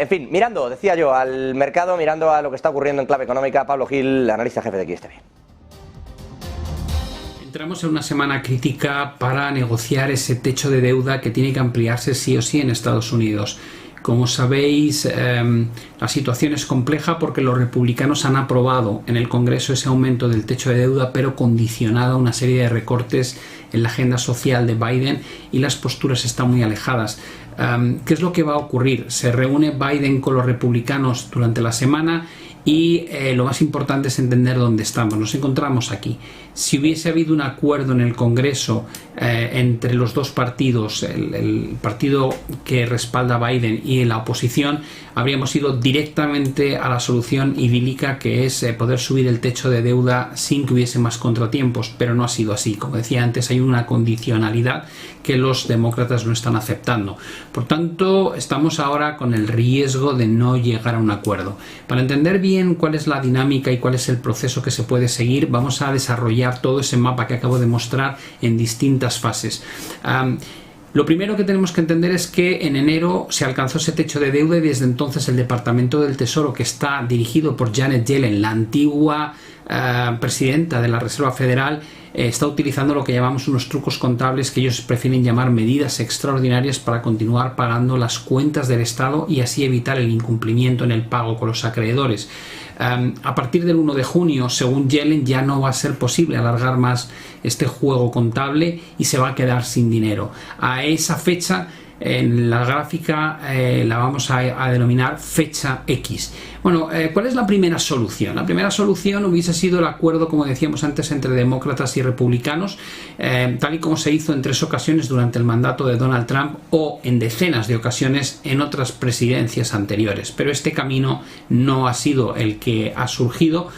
En fin, mirando, decía yo, al mercado, mirando a lo que está ocurriendo en clave económica, Pablo Gil, analista jefe de XTB. Entramos en una semana crítica para negociar ese techo de deuda que tiene que ampliarse sí o sí en Estados Unidos. Como sabéis, la situación es compleja porque los republicanos han aprobado en el Congreso ese aumento del techo de deuda, pero condicionado a una serie de recortes en la agenda social de Biden, y las posturas están muy alejadas. ¿Qué es lo que va a ocurrir? Se reúne Biden con los republicanos durante la semana y lo más importante es entender dónde estamos. Nos encontramos aquí. Si hubiese habido un acuerdo en el Congreso entre los dos partidos, el partido que respalda a Biden y la oposición, habríamos ido directamente a la solución idílica, que es poder subir el techo de deuda sin que hubiese más contratiempos, pero no ha sido así. Como decía antes, hay una condicionalidad que los demócratas no están aceptando. Por tanto, estamos ahora con el riesgo de no llegar a un acuerdo. Para entender bien cuál es la dinámica y cuál es el proceso que se puede seguir, vamos a desarrollar todo ese mapa que acabo de mostrar en distintas fases. Lo primero que tenemos que entender es que en enero se alcanzó ese techo de deuda y desde entonces el Departamento del Tesoro, que está dirigido por Janet Yellen, la antigua presidenta de la Reserva Federal, está utilizando lo que llamamos unos trucos contables que ellos prefieren llamar medidas extraordinarias para continuar pagando las cuentas del Estado y así evitar el incumplimiento en el pago con los acreedores. A partir del 1 de junio, según Yellen, ya no va a ser posible alargar más este juego contable y se va a quedar sin dinero. A esa fecha, en la gráfica la vamos a denominar fecha X. Bueno, ¿cuál es la primera solución? La primera solución hubiese sido el acuerdo, como decíamos antes, entre demócratas y republicanos, tal y como se hizo en 3 ocasiones durante el mandato de Donald Trump o en decenas de ocasiones en otras presidencias anteriores. Pero este camino no ha sido el que ha surgido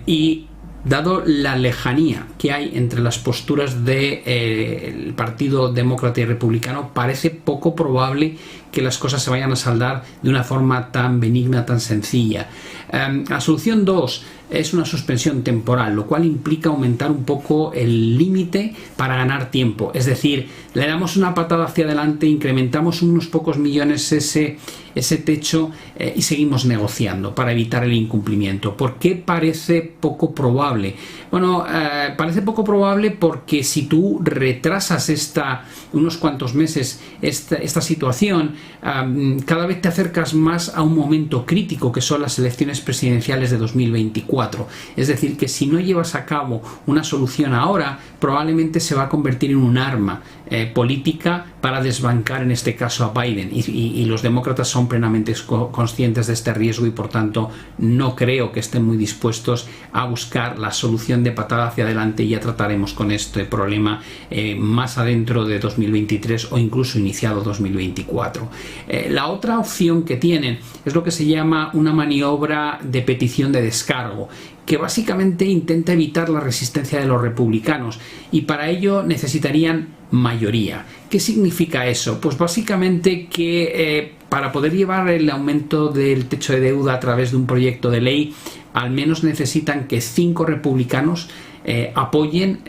y dado la lejanía que hay entre las posturas del Partido Demócrata y Republicano, parece poco probable que las cosas se vayan a saldar de una forma tan benigna, tan sencilla. La solución 2 es una suspensión temporal, lo cual implica aumentar un poco el límite para ganar tiempo. Es decir, le damos una patada hacia adelante, incrementamos unos pocos millones ese techo y seguimos negociando para evitar el incumplimiento. ¿Por qué parece poco probable? Bueno, parece poco probable porque si tú retrasas unos cuantos meses esta situación, cada vez te acercas más a un momento crítico, que son las elecciones presidenciales de 2024. Es decir, que si no llevas a cabo una solución ahora, probablemente se va a convertir en un arma política para desbancar en este caso a Biden, y los demócratas son plenamente conscientes de este riesgo y por tanto no creo que estén muy dispuestos a buscar la solución de patada hacia adelante. Ya trataremos con este problema más adentro de 2023 o incluso iniciado 2024. La otra opción que tienen es lo que se llama una maniobra de petición de descargo, que básicamente intenta evitar la resistencia de los republicanos, y para ello necesitarían mayoría. ¿Qué significa eso? Pues básicamente que para poder llevar el aumento del techo de deuda a través de un proyecto de ley, al menos necesitan que 5 republicanos apoyen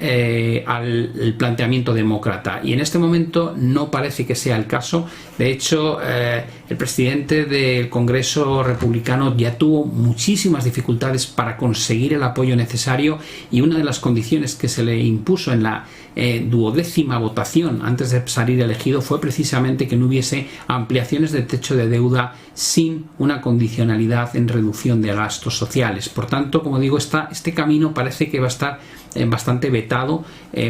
al planteamiento demócrata, y en este momento no parece que sea el caso. De hecho, el presidente del Congreso republicano ya tuvo muchísimas dificultades para conseguir el apoyo necesario, y una de las condiciones que se le impuso en la 12ª votación antes de salir elegido fue precisamente que no hubiese ampliaciones de techo de deuda sin una condicionalidad en reducción de gastos sociales. Por tanto, como digo, este camino parece que va a estar bastante vetado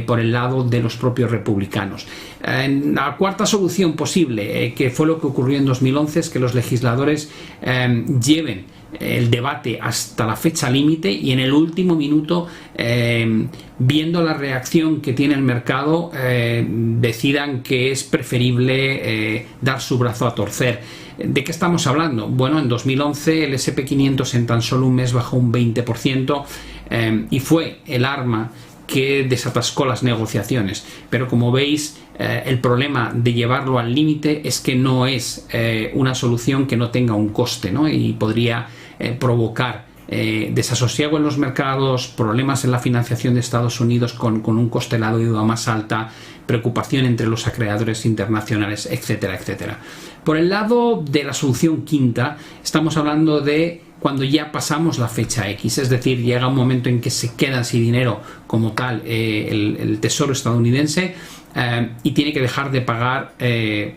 por el lado de los propios republicanos. La cuarta solución posible, que fue lo que ocurrió en 2011, es que los legisladores lleven el debate hasta la fecha límite y en el último minuto, viendo la reacción que tiene el mercado, decidan que es preferible dar su brazo a torcer. ¿De qué estamos hablando? Bueno, en 2011 el S&P 500 en tan solo un mes bajó un 20% y fue el arma que desatascó las negociaciones. Pero como veis, el problema de llevarlo al límite es que no es una solución que no tenga un coste, ¿no? Y podría provocar desasosiego en los mercados, problemas en la financiación de Estados Unidos con un coste de la deuda más alta, preocupación entre los acreedores internacionales, etcétera, etcétera. Por el lado de la solución quinta, estamos hablando de cuando ya pasamos la fecha X, es decir, llega un momento en que se queda sin dinero como tal el Tesoro estadounidense y tiene que dejar de pagar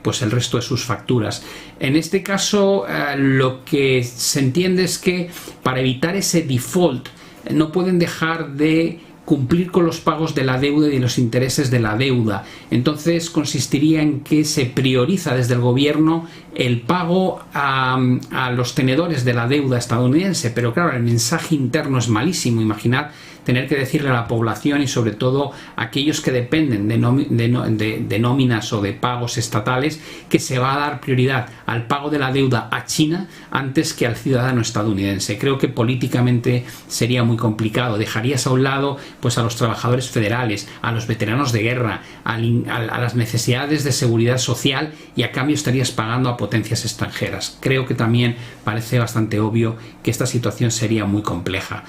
pues el resto de sus facturas. En este caso, lo que se entiende es que para evitar ese default no pueden dejar de cumplir con los pagos de la deuda y de los intereses de la deuda. Entonces consistiría en que se prioriza desde el gobierno el pago a los tenedores de la deuda estadounidense, pero claro, el mensaje interno es malísimo. Imaginar tener que decirle a la población y sobre todo a aquellos que dependen de nóminas o de pagos estatales que se va a dar prioridad al pago de la deuda a China antes que al ciudadano estadounidense. Creo que políticamente sería muy complicado. Dejarías a un lado pues a los trabajadores federales, a los veteranos de guerra, a las necesidades de seguridad social y a cambio estarías pagando a potencias extranjeras. Creo que también parece bastante obvio que esta situación sería muy compleja.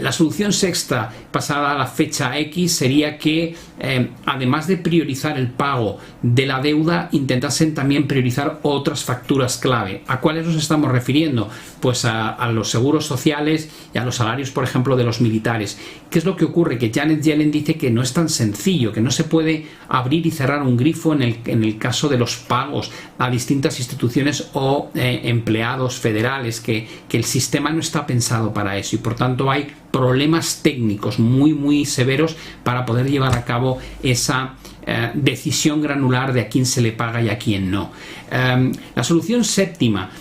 La solución sexta, pasada la fecha X, sería que además de priorizar el pago de la deuda, intentasen también priorizar otras facturas clave. ¿A cuáles nos estamos refiriendo? Pues a los seguros sociales y a los salarios, por ejemplo, de los militares. ¿Qué es lo que ocurre? Que Janet Yellen dice que no es tan sencillo, que no se puede abrir y cerrar un grifo en el caso de los pagos a distintas instituciones o empleados federales, que el sistema no está pensado para eso y por tanto hay problemas técnicos muy severos para poder llevar a cabo esa decisión granular de a quién se le paga y a quién no. La solución séptima,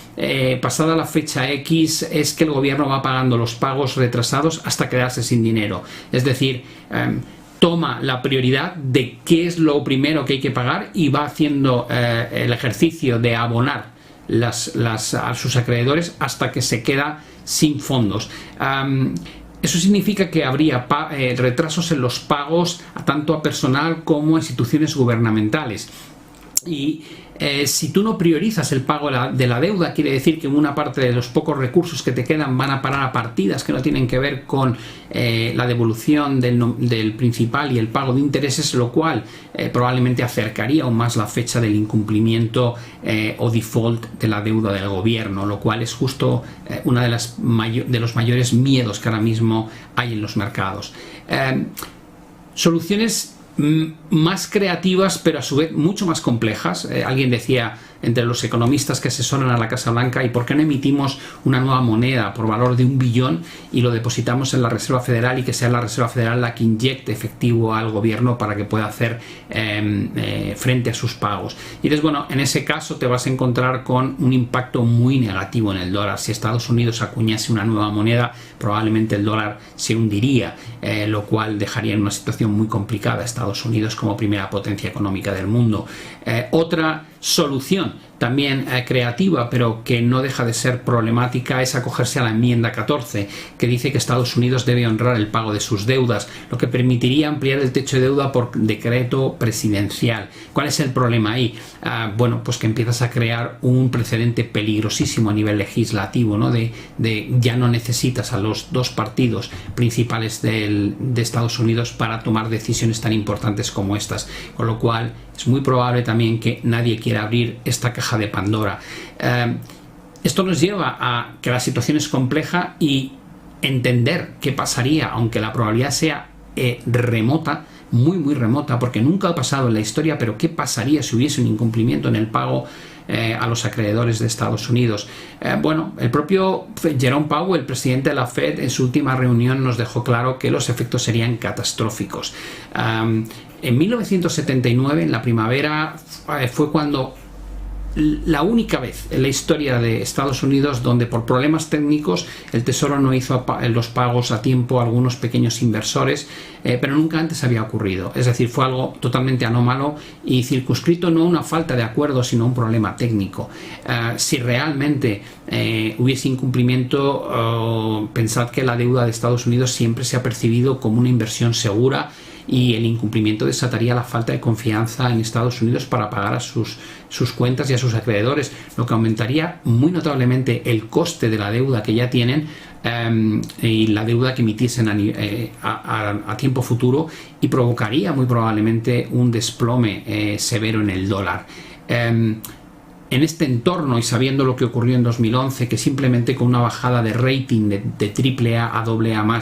pasada la fecha X, es que el gobierno va pagando los pagos retrasados hasta quedarse sin dinero. Es decir, toma la prioridad de qué es lo primero que hay que pagar y va haciendo el ejercicio de abonar a sus acreedores hasta que se queda sin fondos. Eso significa que habría retrasos en los pagos tanto a personal como a instituciones gubernamentales. Y si tú no priorizas el pago de la deuda, quiere decir que una parte de los pocos recursos que te quedan van a parar a partidas que no tienen que ver con la devolución del principal y el pago de intereses, lo cual probablemente acercaría aún más la fecha del incumplimiento o default de la deuda del gobierno, lo cual es justo uno de los mayores miedos que ahora mismo hay en los mercados. Soluciones más creativas, pero a su vez mucho más complejas. Alguien decía entre los economistas que asesoran a la Casa Blanca, ¿y por qué no emitimos una nueva moneda por valor de 1 billón y lo depositamos en la Reserva Federal y que sea la Reserva Federal la que inyecte efectivo al gobierno para que pueda hacer frente a sus pagos? Y dices, bueno, en ese caso te vas a encontrar con un impacto muy negativo en el dólar. Si Estados Unidos acuñase una nueva moneda, probablemente el dólar se hundiría, lo cual dejaría en una situación muy complicada a Estados Unidos como primera potencia económica del mundo. Otra solución también creativa, pero que no deja de ser problemática, es acogerse a la enmienda 14, que dice que Estados Unidos debe honrar el pago de sus deudas, lo que permitiría ampliar el techo de deuda por decreto presidencial. ¿Cuál es el problema ahí? Bueno, pues que empiezas a crear un precedente peligrosísimo a nivel legislativo, ¿no? De ya no necesitas a los dos partidos principales de Estados Unidos para tomar decisiones tan importantes como estas, con lo cual es muy probable también que nadie quiera abrir esta caja de Pandora. Esto nos lleva a que la situación es compleja y entender qué pasaría, aunque la probabilidad sea remota, muy remota, porque nunca ha pasado en la historia, pero qué pasaría si hubiese un incumplimiento en el pago a los acreedores de Estados Unidos. Bueno, el propio Jerome Powell, el presidente de la Fed, en su última reunión nos dejó claro que los efectos serían catastróficos. En 1979, en la primavera, fue cuando la única vez en la historia de Estados Unidos donde por problemas técnicos el Tesoro no hizo los pagos a tiempo a algunos pequeños inversores, pero nunca antes había ocurrido. Es decir, fue algo totalmente anómalo y circunscrito no a una falta de acuerdo, sino a un problema técnico. Si realmente hubiese incumplimiento, pensad que la deuda de Estados Unidos siempre se ha percibido como una inversión segura, y el incumplimiento desataría la falta de confianza en Estados Unidos para pagar a sus cuentas y a sus acreedores, lo que aumentaría muy notablemente el coste de la deuda que ya tienen y la deuda que emitiesen a tiempo futuro, y provocaría muy probablemente un desplome severo en el dólar. En este entorno y sabiendo lo que ocurrió en 2011, que simplemente con una bajada de rating de AAA a AA+,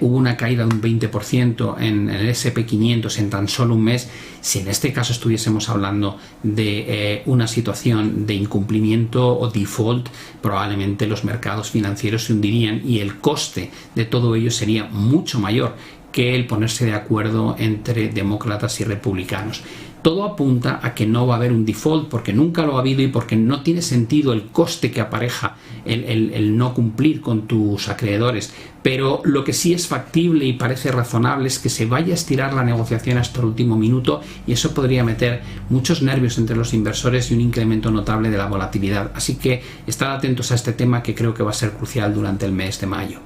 hubo una caída de un 20% en el S&P 500 en tan solo un mes, si en este caso estuviésemos hablando de una situación de incumplimiento o default, probablemente los mercados financieros se hundirían y el coste de todo ello sería mucho mayor que el ponerse de acuerdo entre demócratas y republicanos. Todo apunta a que no va a haber un default porque nunca lo ha habido y porque no tiene sentido el coste que apareja el no cumplir con tus acreedores. Pero lo que sí es factible y parece razonable es que se vaya a estirar la negociación hasta el último minuto y eso podría meter muchos nervios entre los inversores y un incremento notable de la volatilidad. Así que estad atentos a este tema que creo que va a ser crucial durante el mes de mayo.